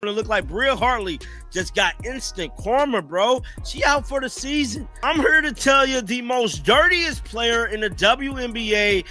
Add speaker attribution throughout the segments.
Speaker 1: It look like Bria Hartley just got instant karma, bro. She out for the season. I'm here to tell you the most dirtiest player in the WNBA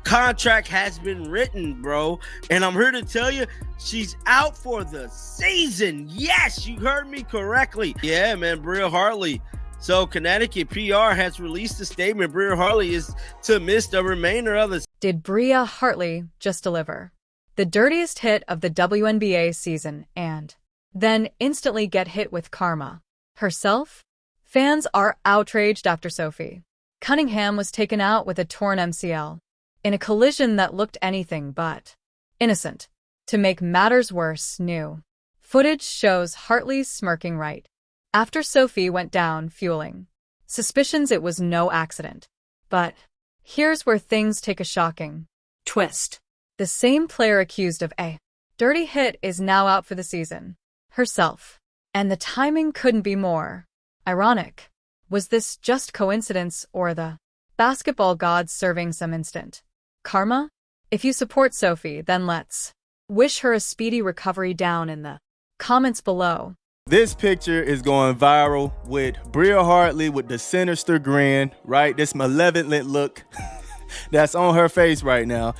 Speaker 1: contract has been written, bro. And I'm here to tell you she's out for the season. Yes, you heard me correctly. Yeah, man, Bria Hartley. So Connecticut PR has released a statement. Bria Hartley is to miss the remainder of the.
Speaker 2: Did Bria Hartley just deliver the dirtiest hit of the WNBA season and then instantly get hit with karma herself? Fans are outraged after Sophie Cunningham was taken out with a torn MCL in a collision that looked anything but innocent. To make matters worse, new footage shows Hartley smirking right after Sophie went down, fueling suspicions it was no accident. But here's where things take a shocking twist. The same player accused of a dirty hit is now out for the season herself. And the timing couldn't be more ironic. Was this just coincidence or the basketball gods serving some instant karma? If you support Sophie, then let's wish her a speedy recovery down in the comments below.
Speaker 3: This picture is going viral with Bria Hartley with the sinister grin, right? This malevolent look that's on her face right now.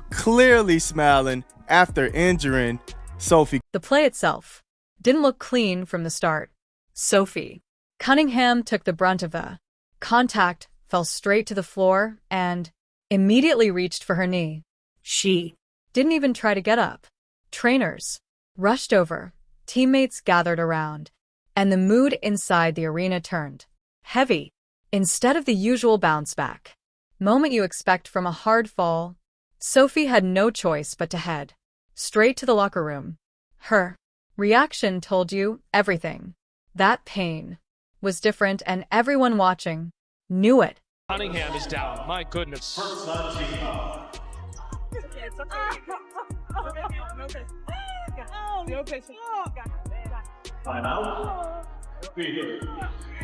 Speaker 3: Clearly smiling after injuring Sophie.
Speaker 2: The play itself didn't look clean from the start. Sophie Cunningham took the brunt of the contact, fell straight to the floor, and immediately reached for her knee. She didn't even try to get up. Trainers rushed over, teammates gathered around, and the mood inside the arena turned heavy. Instead of the usual bounce back moment you expect from a hard fall, Sophie had no choice but to head straight to the locker room. Her reaction told you everything. That pain was different, and everyone watching knew it.
Speaker 4: Cunningham is down. My goodness.
Speaker 5: Timeout.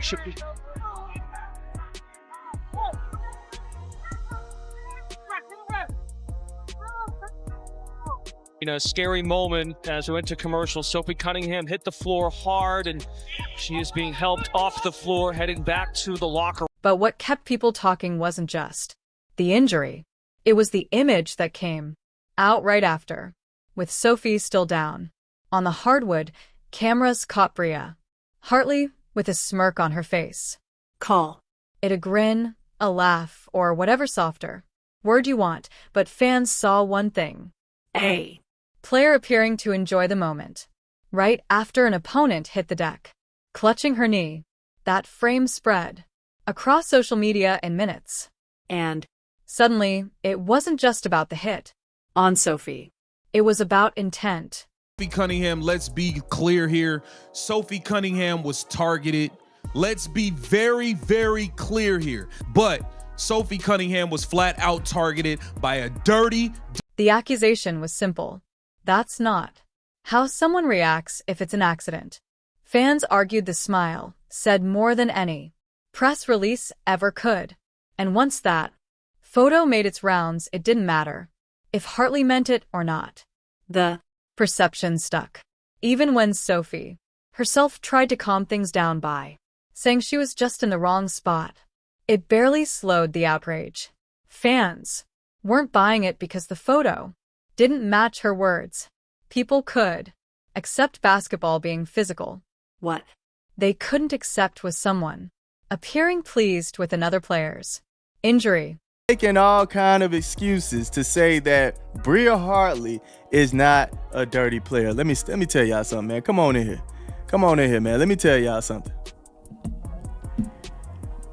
Speaker 4: Should be. In a scary moment as we went to commercial, Sophie Cunningham hit the floor hard and she is being helped off the floor, heading back to the locker room.
Speaker 2: But what kept people talking wasn't just the injury. It was the image that came out right after. With Sophie still down on the hardwood, cameras caught Bria Hartley with a smirk on her face. Call it a grin, a laugh, or whatever softer word you want, but fans saw one thing. A player appearing to enjoy the moment. Right after an opponent hit the deck, clutching her knee. That frame spread across social media in minutes. And suddenly, it wasn't just about the hit on Sophie. It was about intent.
Speaker 6: Sophie Cunningham, let's be clear here. Sophie Cunningham was targeted. Let's be very, very clear here. But Sophie Cunningham was flat out targeted by a dirty.
Speaker 2: The accusation was simple. That's not how someone reacts if it's an accident. Fans argued the smile said more than any press release ever could. And once that photo made its rounds, it didn't matter if Hartley meant it or not. The perception stuck. Even when Sophie herself tried to calm things down by saying she was just in the wrong spot, it barely slowed the outrage. Fans weren't buying it because the photo didn't match her words. People could accept basketball being physical. What they couldn't accept was someone appearing pleased with another player's injury.
Speaker 3: Making all kind of excuses to say that Bria Hartley is not a dirty player. Let me tell y'all something, man. Come on in here. Come on in here, man. Let me tell y'all something.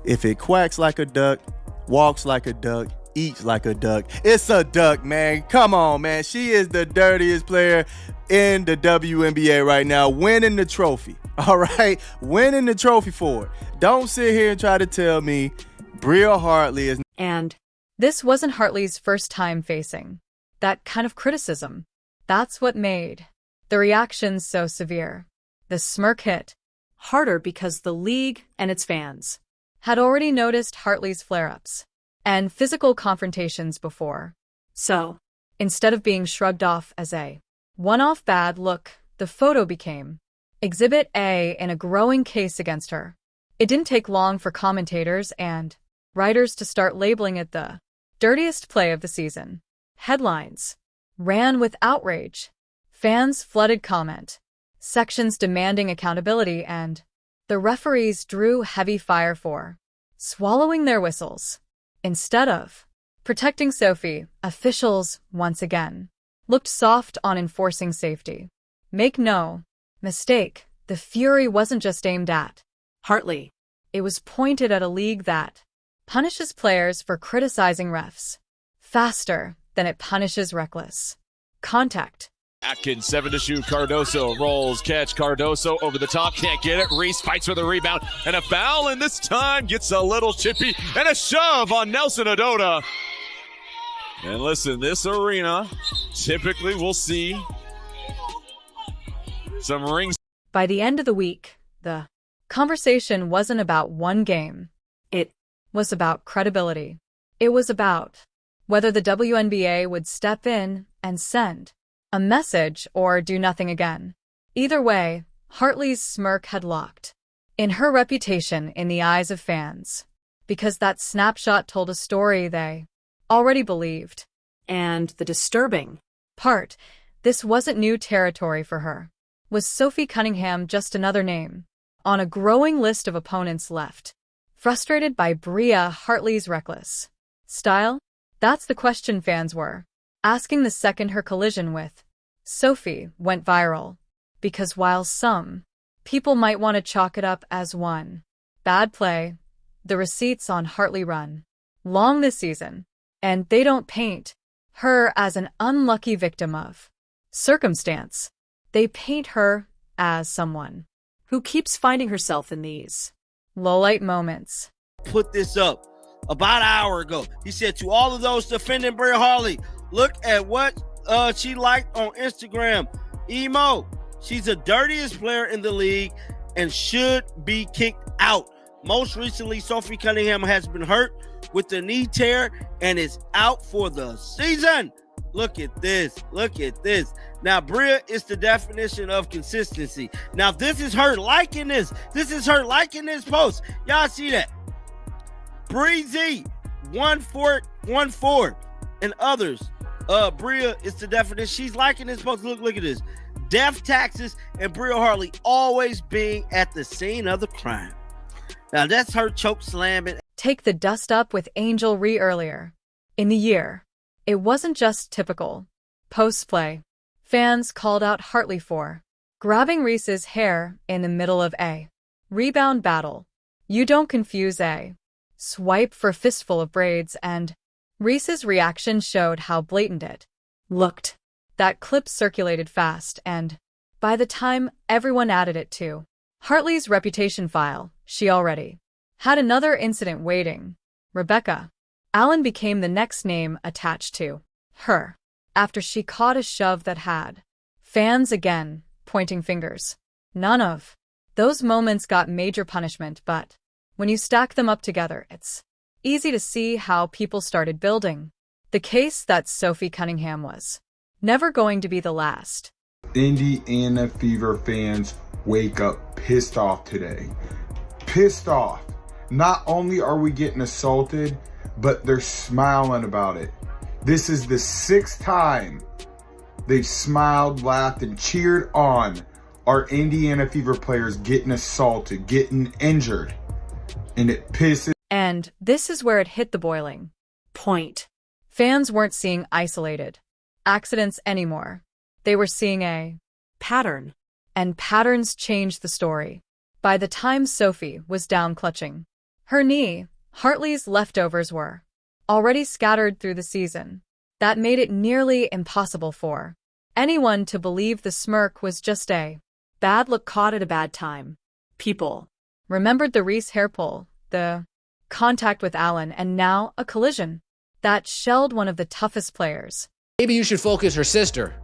Speaker 3: If it quacks like a duck, walks like a duck, eats like a duck, it's a duck, man. Come on, man. She is the dirtiest player in the WNBA right now, winning the trophy. All right? Winning the trophy for it. Don't sit here and try to tell me Bria Hartley is.
Speaker 2: And this wasn't Hartley's first time facing that kind of criticism. That's what made the reactions so severe. The smirk hit harder because the league and its fans had already noticed Hartley's flare-ups and physical confrontations before. So, instead of being shrugged off as a one-off bad look, the photo became Exhibit A in a growing case against her. It didn't take long for commentators and writers to start labeling it the dirtiest play of the season. Headlines ran with outrage. Fans flooded comment sections demanding accountability, and the referees drew heavy fire for swallowing their whistles. Instead of protecting Sophie, officials, once again, looked soft on enforcing safety. Make no mistake, the fury wasn't just aimed at Hartley. It was pointed at a league that punishes players for criticizing refs faster than it punishes reckless contact.
Speaker 5: Atkins, 7 to shoot. Cardoso rolls, catch. Cardoso over the top, can't get it. Reese fights for the rebound and a foul, and this time gets a little chippy and a shove on Nelson Adota. And listen, this arena, typically we'll see some rings.
Speaker 2: By the end of the week, the conversation wasn't about one game. It was about credibility. It was about whether the WNBA would step in and send a message or do nothing again. Either way, Hartley's smirk had locked in her reputation in the eyes of fans, because that snapshot told a story they already believed. And the disturbing part, this wasn't new territory for her. Was Sophie Cunningham just another name on a growing list of opponents left frustrated by Bria Hartley's reckless style? That's the question fans were asking the second her collision with Sophie went viral. Because while some people might want to chalk it up as one bad play, the receipts on Hartley run long this season, and they don't paint her as an unlucky victim of circumstance. They paint her as someone who keeps finding herself in these low-light moments.
Speaker 1: Put this up about an hour ago. He said to all of those defending Bria Hartley, look at what she liked on Instagram. Emo, she's the dirtiest player in the league and should be kicked out. Most recently, Sophie Cunningham has been hurt with the knee tear and is out for the season. Look at this. Look at this. Now, Bria is the definition of consistency. Now, this is her liking this. This is her liking this post. Y'all see that? Breezy, 1414, and others. Bria is the definition. She's liking this post. Look at this. Death taxes and Bria Hartley always being at the scene of the crime. Now, that's her choke slamming.
Speaker 2: Take the dust up with Angel Ree earlier in the year. It wasn't just typical post-play. Fans called out Hartley for grabbing Reese's hair in the middle of a rebound battle. You don't confuse a swipe for a fistful of braids, and Reese's reaction showed how blatant it looked. That clip circulated fast, and by the time everyone added it to Hartley's reputation file, she already had another incident waiting. Rebecca Allen became the next name attached to her after she caught a shove that had fans again pointing fingers. None of those moments got major punishment, but when you stack them up together, it's easy to see how people started building the case that Sophie Cunningham was never going to be the last.
Speaker 7: Indiana Fever fans wake up pissed off today. Pissed off. Not only are we getting assaulted, but they're smiling about it. This is the 6th time they've smiled, laughed, and cheered on our Indiana Fever players getting assaulted, getting injured. And it pisses.
Speaker 2: And this is where it hit the boiling point. Fans weren't seeing isolated accidents anymore. They were seeing a pattern. And patterns changed the story. By the time Sophie was down clutching her knee, Hartley's leftovers were already scattered through the season. That made it nearly impossible for anyone to believe the smirk was just a bad look caught at a bad time. People remembered the Reese hair pull, the contact with Allen, and now a collision that shelled one of the toughest players.
Speaker 8: Maybe you should focus her sister.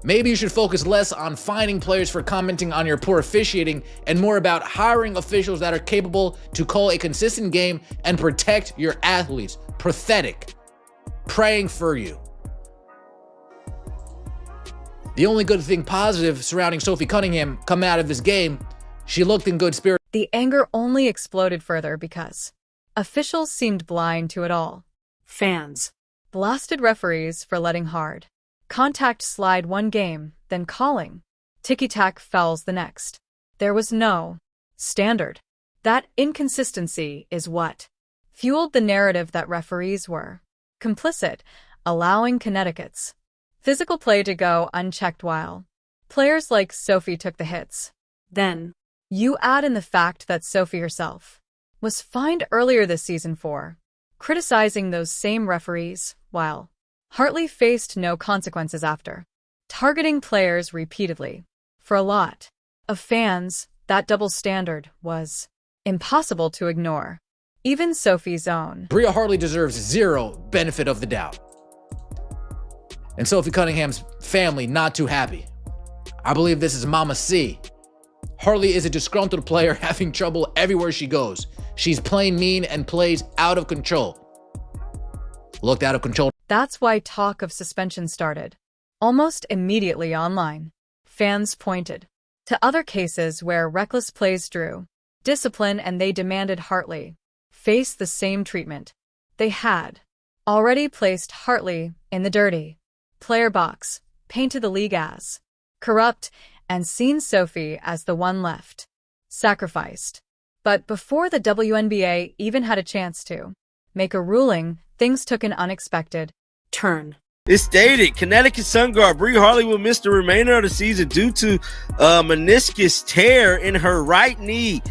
Speaker 8: Maybe you should focus less on fining players for commenting on your poor officiating and more about hiring officials that are capable to call a consistent game and protect your athletes. Pathetic. Praying for you. The only good thing positive surrounding Sophie Cunningham come out of this game, she looked in good spirits.
Speaker 2: The anger only exploded further because officials seemed blind to it all. Fans blasted referees for letting hard contact slide one game, then calling ticky-tack fouls the next. There was no standard. That inconsistency is what fueled the narrative that referees were complicit, allowing Connecticut's physical play to go unchecked while players like Sophie took the hits. Then, you add in the fact that Sophie herself was fined earlier this season for criticizing those same referees, while Hartley faced no consequences after targeting players repeatedly. For a lot of fans, that double standard was impossible to ignore. Even Sophie's own
Speaker 8: Bria Hartley deserves zero benefit of the doubt. And Sophie Cunningham's family not too happy. I believe this is Mama C. Hartley is a disgruntled player having trouble everywhere she goes. She's plain mean and plays out of control. Looked out of control.
Speaker 2: That's why talk of suspension started. Almost immediately online, fans pointed to other cases where reckless plays drew discipline and they demanded Hartley face the same treatment. They had already placed Hartley in the dirty player box, painted the league as corrupt, and seen Sophie as the one left sacrificed. But before the WNBA even had a chance to make a ruling, things took an unexpected turn.
Speaker 1: It's stated Connecticut Sun guard Bria Hartley will miss the remainder of the season due to a meniscus tear in her right knee.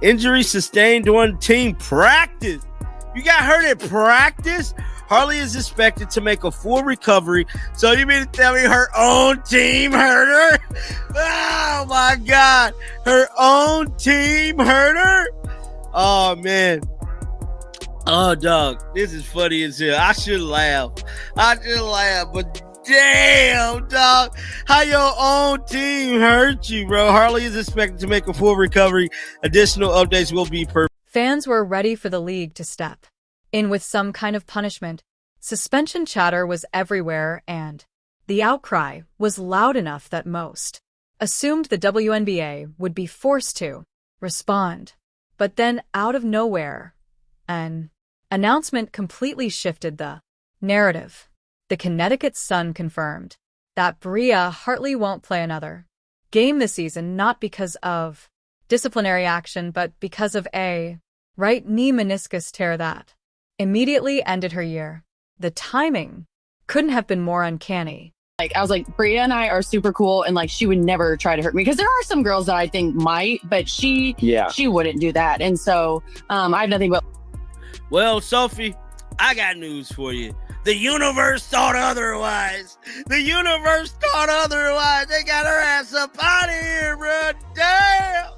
Speaker 1: Injury sustained during team practice. You got hurt at practice? Hartley is expected to make a full recovery. So you mean to tell me her own team hurt her? Oh my God. Her own team hurt her? Oh man. Oh dog, this is funny as hell. I should laugh, but damn dog, how your own team hurt you, bro. Hartley is expected to make a full recovery. Additional updates will be per.
Speaker 2: Fans were ready for the league to step in with some kind of punishment. Suspension chatter was everywhere, and the outcry was loud enough that most assumed the WNBA would be forced to respond. But then, out of nowhere, an announcement completely shifted the narrative. The Connecticut Sun confirmed that Bria Hartley won't play another game this season, not because of disciplinary action, but because of a right knee meniscus tear that immediately ended her year. The timing couldn't have been more uncanny.
Speaker 9: Like, I was like, Bria and I are super cool, and like, she would never try to hurt me, because there are some girls that I think might, but she wouldn't do that. And so I have nothing but.
Speaker 1: Well, Sophie, I got news for you. The universe thought otherwise. The universe thought otherwise. They got her ass up out of here, bro. Damn.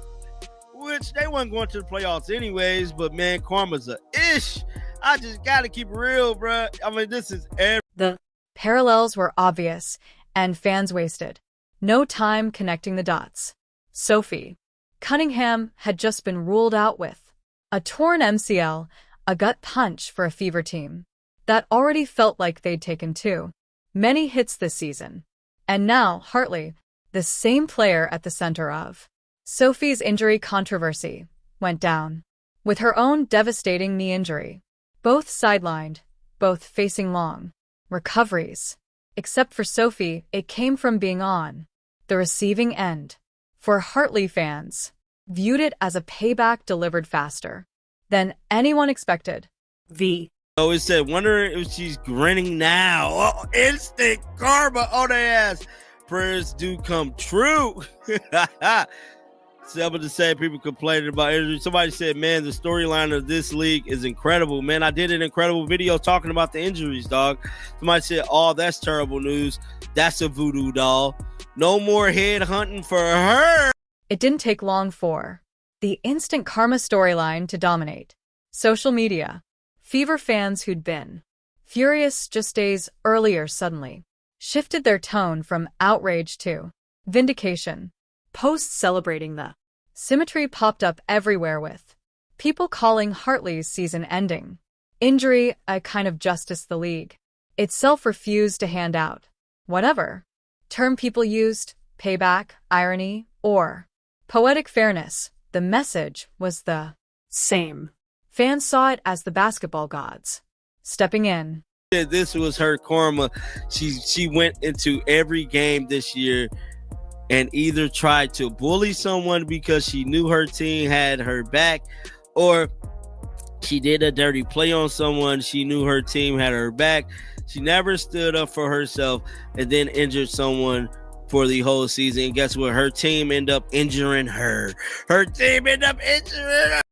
Speaker 1: Which they weren't going to the playoffs anyways, but man, karma's a ish. I just got to keep it real, bro. I mean, this is every.
Speaker 2: The parallels were obvious, and fans wasted no time connecting the dots. Sophie Cunningham had just been ruled out with a torn MCL, a gut punch for a fever team that already felt like they'd taken too many hits this season. And now Hartley, the same player at the center of Sophie's injury controversy, went down with her own devastating knee injury. Both sidelined, both facing long recoveries. Except for Sophie, it came from being on the receiving end. For Hartley fans, viewed it as a payback delivered faster than anyone expected.
Speaker 1: Oh, it said, wonder if she's grinning now. Oh, instant karma on their ass. Prayers do come true. Some of the same people complaining about injury. Somebody said, man, the storyline of this league is incredible. Man, I did an incredible video talking about the injuries, dog. Somebody said, oh, that's terrible news. That's a voodoo doll. No more head hunting for her.
Speaker 2: It didn't take long for the instant karma storyline to dominate social media. Fever fans who'd been furious just days earlier suddenly shifted their tone from outrage to vindication. Posts celebrating the symmetry popped up everywhere, with people calling Hartley's season-ending injury a kind of justice the league itself refused to hand out. Whatever term people used, payback, irony, or poetic fairness, the message was the same. Fans saw it as the basketball gods stepping in.
Speaker 1: This was her karma. She went into every game this year and either tried to bully someone because she knew her team had her back, or she did a dirty play on someone. She knew her team had her back. She never stood up for herself and then injured someone for the whole season. And guess what? Her team ended up injuring her. Her team ended up injuring her.